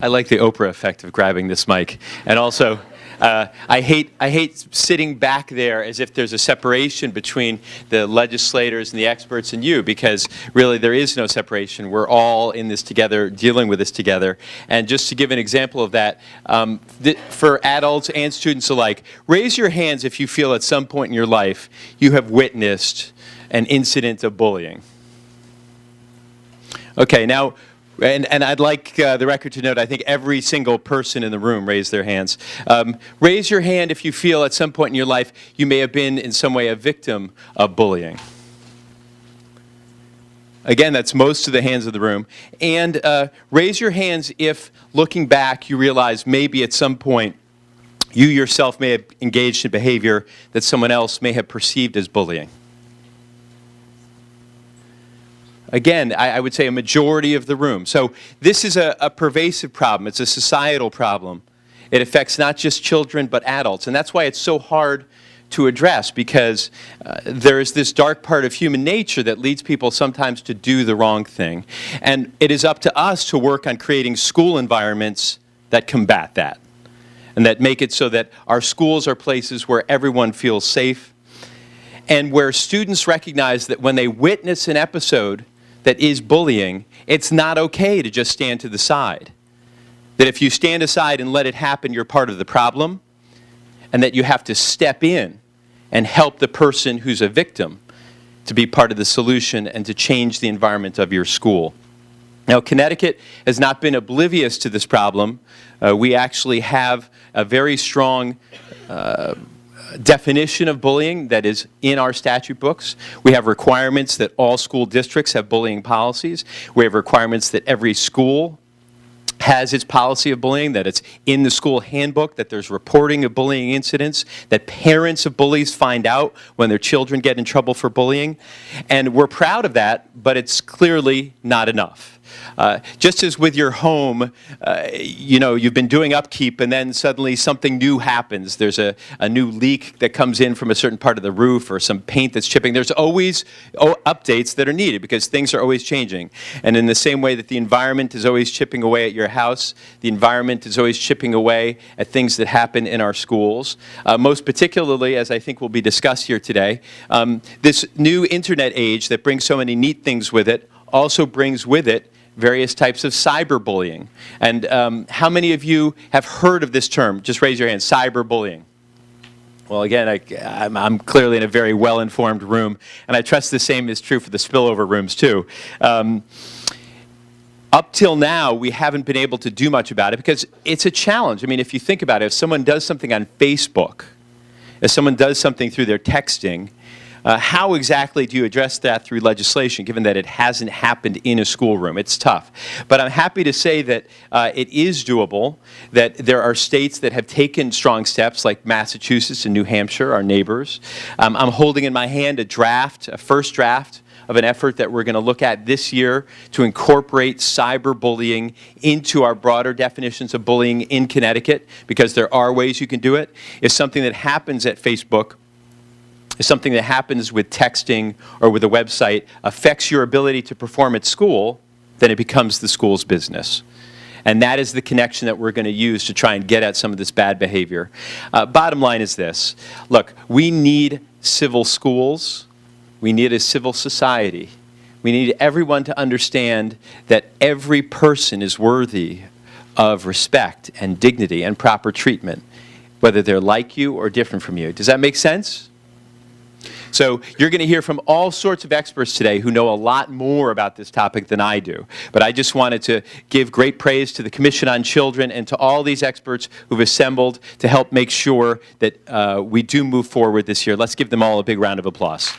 I like the Oprah effect of grabbing this mic. And also, I hate sitting back there as if there's a separation between the legislators and the experts and you, because really there is no separation. We're all in this together, dealing with this together. And just to give an example of that, for adults and students alike, raise your hands if you feel at some point in your life you have witnessed an incident of bullying. Okay, now, and I'd like the record to note, I think every single person in the room raised their hands. Raise your hand if you feel at some point in your life you may have been in some way a victim of bullying. Again, that's most of the hands of the room. And raise your hands if, looking back, you realize maybe at some point you yourself may have engaged in behavior that someone else may have perceived as bullying. Again, I would say a majority of the room. So this is a pervasive problem. It's a societal problem. It affects not just children, but adults. And that's why it's so hard to address, because there is this dark part of human nature that leads people sometimes to do the wrong thing. And it is up to us to work on creating school environments that combat that, and that make it so that our schools are places where everyone feels safe, and where students recognize that when they witness an episode that is bullying, it's not okay to just stand to the side. That if you stand aside and let it happen, you're part of the problem, and that you have to step in and help the person who's a victim to be part of the solution and to change the environment of your school. Now, Connecticut has not been oblivious to this problem. We actually have a very strong definition of bullying that is in our statute books. We have requirements that all school districts have bullying policies. We have requirements that every school has its policy of bullying, that it's in the school handbook, that there's reporting of bullying incidents, that parents of bullies find out when their children get in trouble for bullying. And we're proud of that, but it's clearly not enough. Just as with your home, you know, you've been doing upkeep and then suddenly something new happens. There's a new leak that comes in from a certain part of the roof, or some paint that's chipping. There's always updates that are needed, because things are always changing. And in the same way that the environment is always chipping away at your house, the environment is always chipping away at things that happen in our schools. Most particularly, as I think will be discussed here today, this new internet age that brings so many neat things with it also brings with it various types of cyberbullying. And how many of you have heard of this term? Just raise your hand. Cyberbullying. Well, again, I'm clearly in a very well-informed room, and I trust the same is true for the spillover rooms too. Up till now, we haven't been able to do much about it because it's a challenge. I mean, if you think about it, if someone does something on Facebook, if someone does something through their texting, how exactly do you address that through legislation, given that it hasn't happened in a schoolroom? It's tough. But I'm happy to say that it is doable, that there are states that have taken strong steps, like Massachusetts and New Hampshire, our neighbors. I'm holding in my hand a first draft of an effort that we're going to look at this year to incorporate cyberbullying into our broader definitions of bullying in Connecticut, because there are ways you can do it. If something that happens at Facebook, if something that happens with texting or with a website affects your ability to perform at school, then it becomes the school's business. And that is the connection that we're going to use to try and get at some of this bad behavior. Bottom line is this. Look, we need civil schools. We need a civil society. We need everyone to understand that every person is worthy of respect and dignity and proper treatment, whether they're like you or different from you. Does that make sense? So you're going to hear from all sorts of experts today who know a lot more about this topic than I do. But I just wanted to give great praise to the Commission on Children and to all these experts who've assembled to help make sure that we do move forward this year. Let's give them all a big round of applause.